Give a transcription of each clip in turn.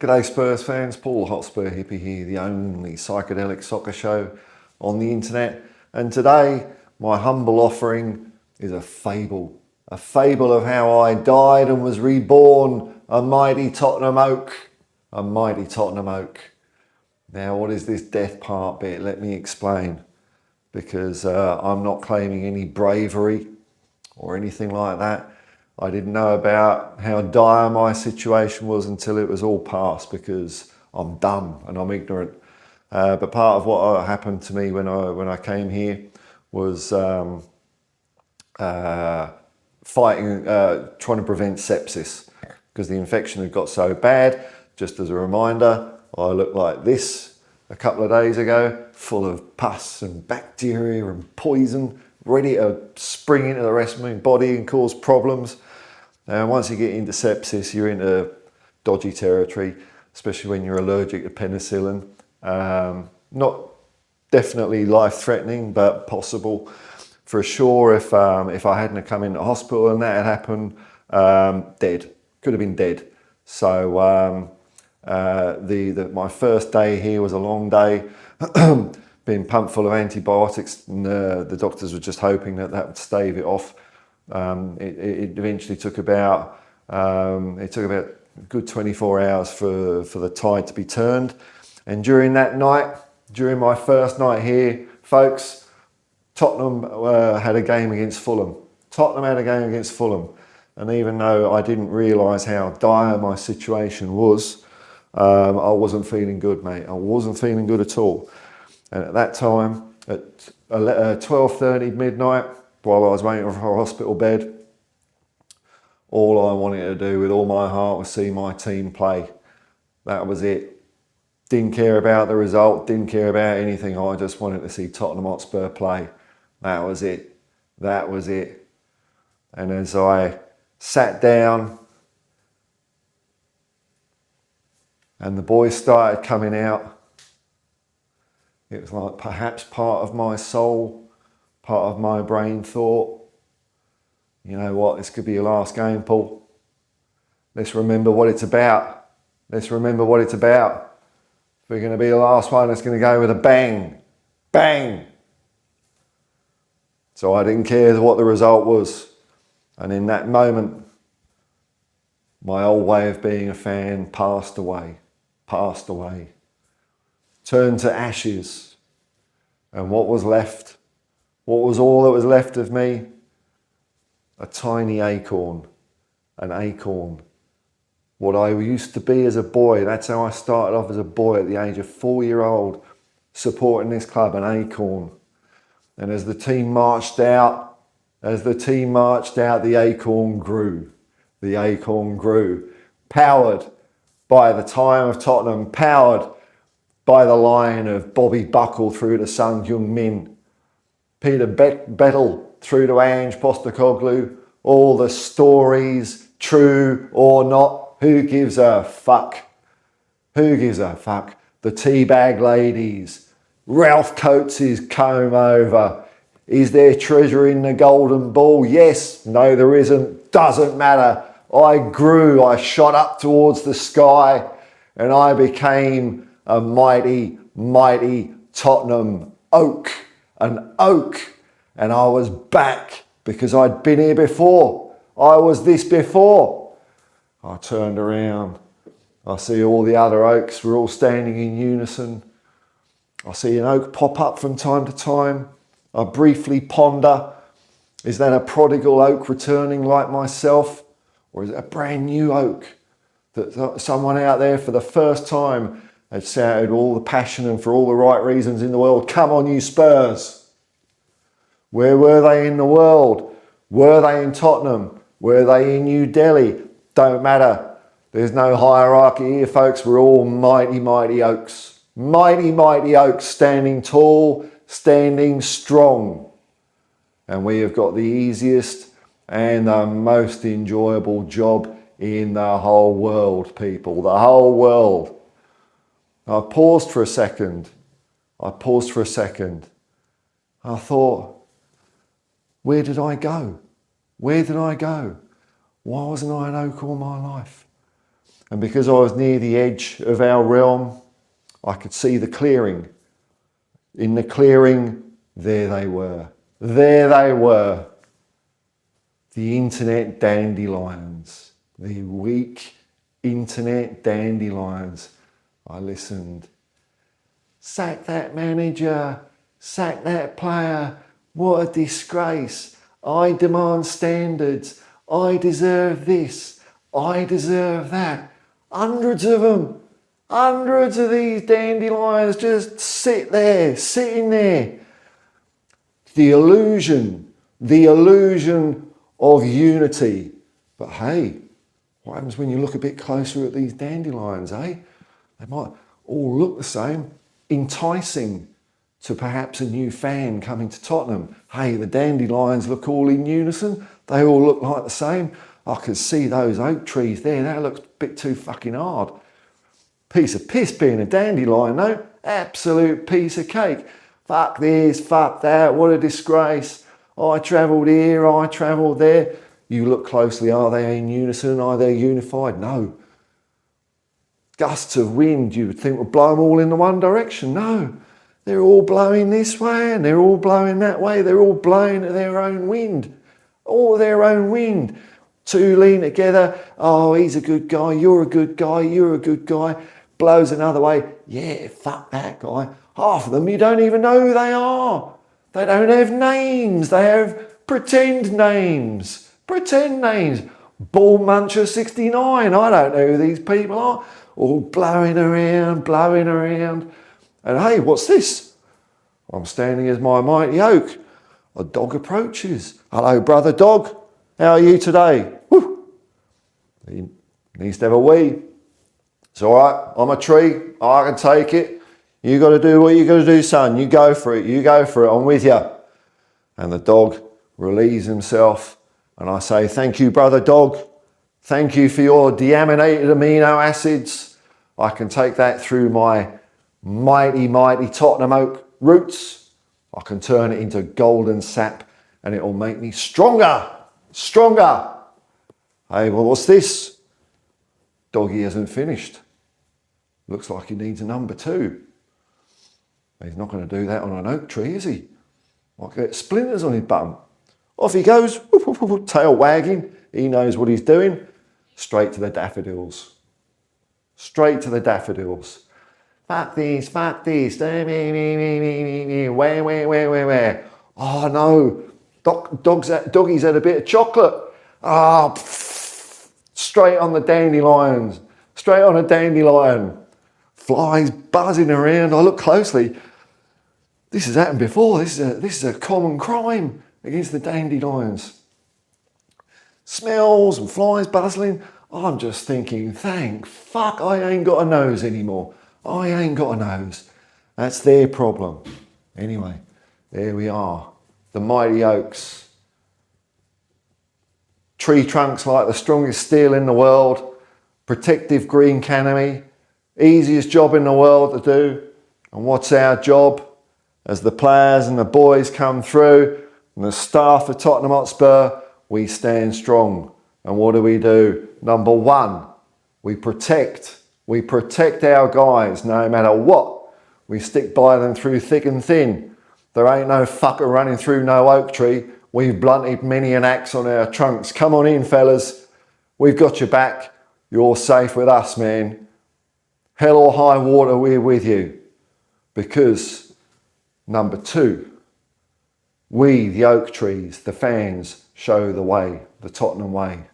G'day Spurs fans, Paul Hotspur hippie here, the only psychedelic soccer show on the internet. And today, my humble offering is a fable of how I died and was reborn, a mighty Tottenham oak, a mighty Tottenham oak. Now, what is this death part bit? Let me explain, because I'm not claiming any bravery or anything like that. I didn't know about how dire my situation was until it was all past, because I'm dumb and I'm ignorant. But part of what happened to me when I came here was fighting, trying to prevent sepsis, because the infection had got so bad. Just as a reminder, I looked like this a couple of days ago, full of pus and bacteria and poison, ready to spring into the rest of my body and cause problems. And once you get into sepsis, you're into dodgy territory, especially when you're allergic to penicillin. Not definitely life-threatening, but possible. For sure, if I hadn't come into hospital and that had happened, dead. Could have been dead. So my first day here was a long day, being pumped full of antibiotics, and the doctors were just hoping that would stave it off. It eventually took about a good 24 hours for the tide to be turned. And during that night, during my first night here, folks, Tottenham had a game against Fulham. And even though I didn't realise how dire my situation was, I wasn't feeling good, mate. I wasn't feeling good at all. And at that time, at 12:30 midnight, while I was waiting for a hospital bed, all I wanted to do with all my heart was see my team play. That was it. Didn't care about the result, didn't care about anything. I just wanted to see Tottenham Hotspur play. That was it. And as I sat down and the boys started coming out, it was like perhaps part of my soul, part of my brain thought, you know what, this could be your last game, Paul. Let's remember what it's about. If we're going to be the last one, it's going to go with a bang. Bang! So I didn't care what the result was. And in that moment, my old way of being a fan passed away. Turned to ashes. And what was left? What was all that was left of me? A tiny acorn. An acorn. What I used to be as a boy. That's how I started off as a boy at the age of 4-year-old, supporting this club, an acorn. And as the team marched out, the acorn grew. Powered by the time of Tottenham, powered by the line of Bobby Buckle through to Son Heung-min, Peter Bettel through to Ange Postecoglou, all the stories, true or not, who gives a fuck? The teabag ladies, Ralph Coates' comb over. Is there treasure in the golden ball? Yes. No, there isn't. Doesn't matter. I grew. I shot up towards the sky and I became a mighty, mighty Tottenham oak. An oak. And I was back because I'd been here before. I was this before. I turned around. I see all the other oaks. We're all standing in unison. I see an oak pop up from time to time. I briefly ponder, is that a prodigal oak returning like myself? Or is it a brand new oak that someone out there for the first time had shouted all the passion and for all the right reasons in the world, come on you Spurs? Where were they in the world? Were they in Tottenham? Were they in New Delhi? Don't matter. There's no hierarchy here, folks. We're all mighty, mighty oaks. Mighty, mighty oaks, standing tall, standing strong. And we have got the easiest and the most enjoyable job in the whole world, people. The whole world. I paused for a second. I thought, where did I go? Why wasn't I an oak all my life? And because I was near the edge of our realm, I could see the clearing. In the clearing, there they were. There they were. The internet dandelions. The weak internet dandelions. I listened. Sack that manager. Sack that player. What a disgrace. I demand standards. I deserve this. I deserve that. Hundreds of them. Hundreds of these dandelions just sit there, sitting there. The illusion of unity. But hey, what happens when you look a bit closer at these dandelions, eh? They might all look the same, enticing to perhaps a new fan coming to Tottenham. Hey, the dandelions look all in unison. They all look like the same. I could see those oak trees there. That looks a bit too fucking hard. Piece of piss being a dandelion, though. Absolute piece of cake. Fuck this, fuck that, what a disgrace. I travelled here, I travelled there. You look closely, are they in unison? Are they unified? No. Gusts of wind you would think would blow them all in the one direction. No. They're all blowing this way and they're all blowing that way. They're all blowing at their own wind. All their own wind. Two lean together. Oh, he's a good guy. You're a good guy. You're a good guy. Blows another way. Yeah, fuck that guy. Half of them you don't even know who they are. They don't have names. They have pretend names. Pretend names. Ball Muncher 69. I don't know who these people are. All blowing around, blowing around. And hey, what's this? I'm standing as my mighty oak. A dog approaches. Hello, brother dog. How are you today? Woo. He needs to have a wee. It's all right. I'm a tree. I can take it. You got to do what you got to do, son. You go for it. You go for it. I'm with you. And the dog relieves himself. And I say, thank you, brother dog. Thank you for your deaminated amino acids. I can take that through my mighty, mighty Tottenham oak roots. I can turn it into golden sap and it will make me stronger. Stronger. Hey, well, what's this? Doggy hasn't finished. Looks like he needs a number 2. He's not going to do that on an oak tree, is he? Might get splinters on his bum. Off he goes, whoop, whoop, whoop, tail wagging. He knows what he's doing. Straight to the daffodils. Straight to the daffodils. Fuck this, fuck this. Where. Oh no, doggy's had a bit of chocolate. Ah, straight on the dandelions. Straight on a dandelion. Flies buzzing around. I look closely. This has happened before. This is a common crime against the dandelions. Smells and flies buzzing. I'm just thinking, thank fuck I ain't got a nose anymore. I ain't got a nose. That's their problem. Anyway, there we are. The mighty oaks. Tree trunks like the strongest steel in the world. Protective green canopy. Easiest job in the world to do. And what's our job? As the players and the boys come through, and the staff of Tottenham Hotspur, we stand strong. And what do? Number 1, we protect. We protect our guys no matter what. We stick by them through thick and thin. There ain't no fucker running through no oak tree. We've blunted many an axe on our trunks. Come on in, fellas. We've got your back. You're safe with us, man. Hell or high water, we're with you. Because, number 2, we, the oak trees, the fans, show the way, the Tottenham way.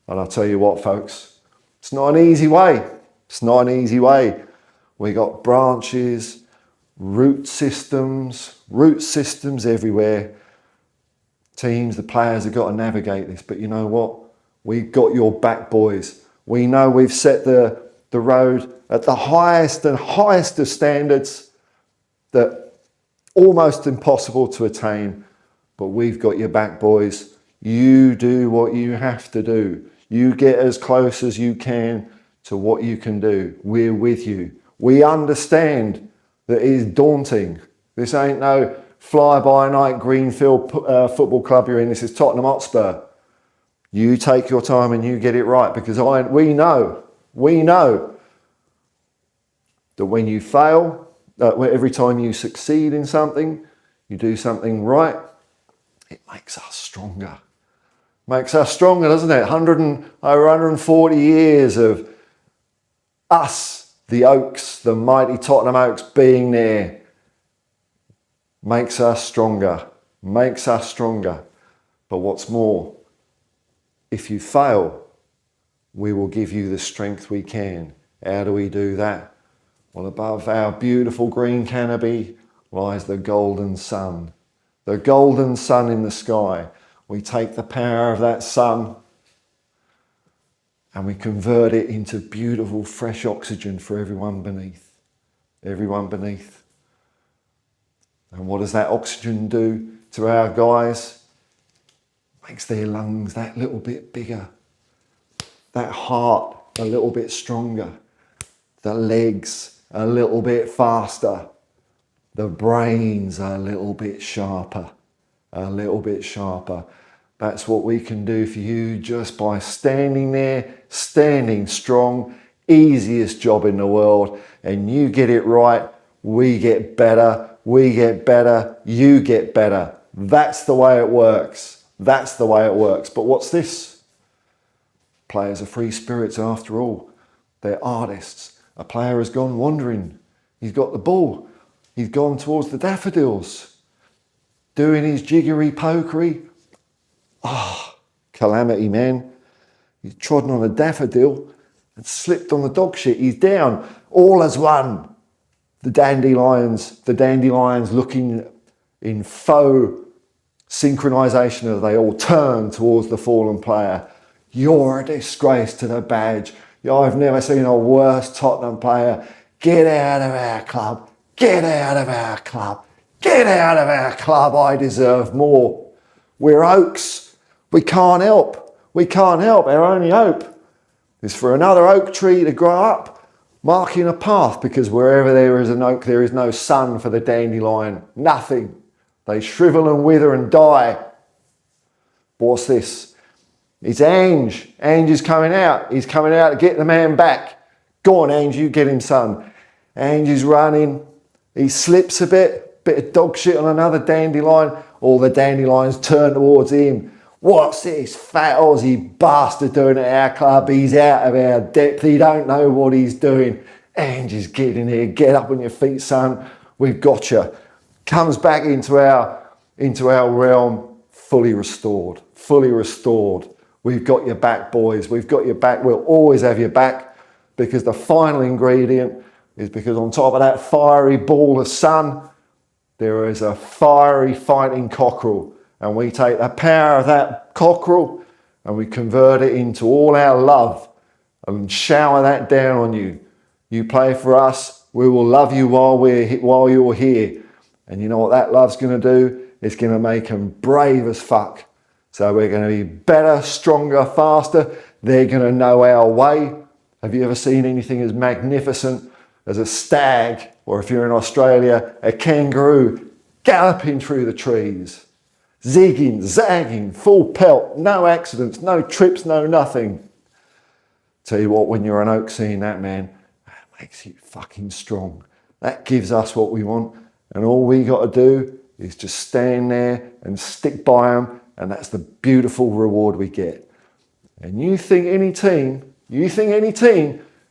And I'll tell you what, folks, it's not an easy way. It's not an easy way. We got branches, root systems everywhere. Teams, the players have got to navigate this. But you know what? We've got your back, boys. We know we've set the road at the highest and highest of standards that almost impossible to attain. But we've got your back, boys. You do what you have to do. You get as close as you can to what you can do. We're with you. We understand that it is daunting. This ain't no fly-by-night Greenfield football club you're in. This is Tottenham Hotspur. You take your time and you get it right because we know We know that when you fail, every time you succeed in something, you do something right, it makes us stronger. Makes us stronger, doesn't it? Over 140 years of us, the Oaks, the mighty Tottenham Oaks being there, makes us stronger. Makes us stronger. But what's more, if you fail, we will give you the strength we can. How do we do that? Well, above our beautiful green canopy lies the golden sun. The golden sun in the sky. We take the power of that sun and we convert it into beautiful fresh oxygen for everyone beneath. Everyone beneath. And what does that oxygen do to our guys? Makes their lungs that little bit bigger. That heart a little bit stronger. The legs a little bit faster. The brains a little bit sharper. A little bit sharper. That's what we can do for you just by standing there, standing strong. Easiest job in the world. And you get it right, we get better. We get better, you get better. That's the way it works. That's the way it works. But what's this? Players are free spirits after all. They're artists. A player has gone wandering. He's got the ball. He's gone towards the daffodils. Doing his jiggery pokery. Calamity, man. He's trodden on a daffodil and slipped on the dog shit. He's down. All as one. The dandelions looking in faux synchronisation as they all turn towards the fallen player. You're a disgrace to the badge. I've never seen a worse Tottenham player. Get out of our club. Get out of our club. Get out of our club. I deserve more. We're Oaks. We can't help. We can't help. Our only hope is for another oak tree to grow up, marking a path, because wherever there is an oak, there is no sun for the dandelion. Nothing. They shrivel and wither and die. But what's this? It's Ange. Ange is coming out. He's coming out to get the man back. Go on, Ange, you get him, son. Ange is running. He slips a bit of dog shit on another dandelion. All the dandelions turn towards him. What's this fat Aussie bastard doing at our club? He's out of our depth. He don't know what he's doing. Ange is getting here. Get up on your feet, son. We've got you. Comes back into our realm, fully restored. Fully restored. We've got your back, boys. We've got your back. We'll always have your back, because the final ingredient is because on top of that fiery ball of sun, there is a fiery fighting cockerel. And we take the power of that cockerel and we convert it into all our love and shower that down on you. You play for us, we will love you while you're here. And you know what that love's going to do? It's going to make them brave as fuck. So we're going to be better, stronger, faster. They're going to know our way. Have you ever seen anything as magnificent as a stag, or if you're in Australia, a kangaroo galloping through the trees? Zigging, zagging, full pelt, no accidents, no trips, no nothing. Tell you what, when you're an Oak seeing that, man, that makes you fucking strong. That gives us what we want. And all we got to do is just stand there and stick by them. And that's the beautiful reward we get. And you think any team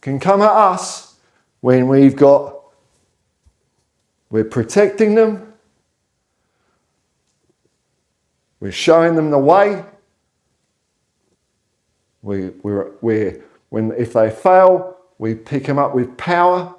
can come at us when we're protecting them, we're showing them the way. If they fail, we pick them up with power.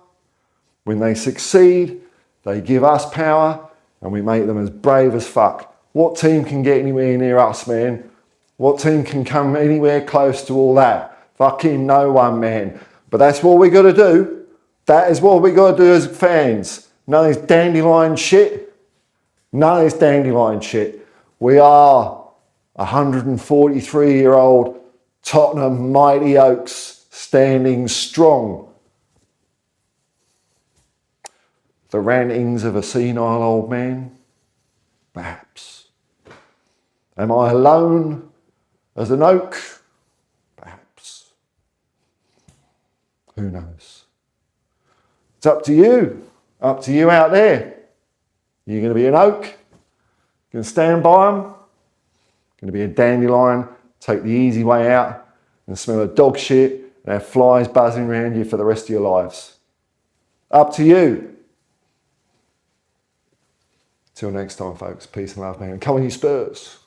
When they succeed, they give us power and we make them as brave as fuck. What team can get anywhere near us, man? What team can come anywhere close to all that? Fucking no one, man. But that's what we got to do. That is what we got to do as fans. None of this dandelion shit. None of this dandelion shit. We are 143-year-old Tottenham Mighty Oaks standing strong. The rantings of a senile old man? Perhaps. Am I alone as an oak? Perhaps. Who knows? It's up to you. Up to you out there. You're going to be an oak. Going to stand by them. Going to be a dandelion. Take the easy way out and smell of dog shit and have flies buzzing around you for the rest of your lives. Up to you. Till next time, folks. Peace and love, man. Come on, you Spurs.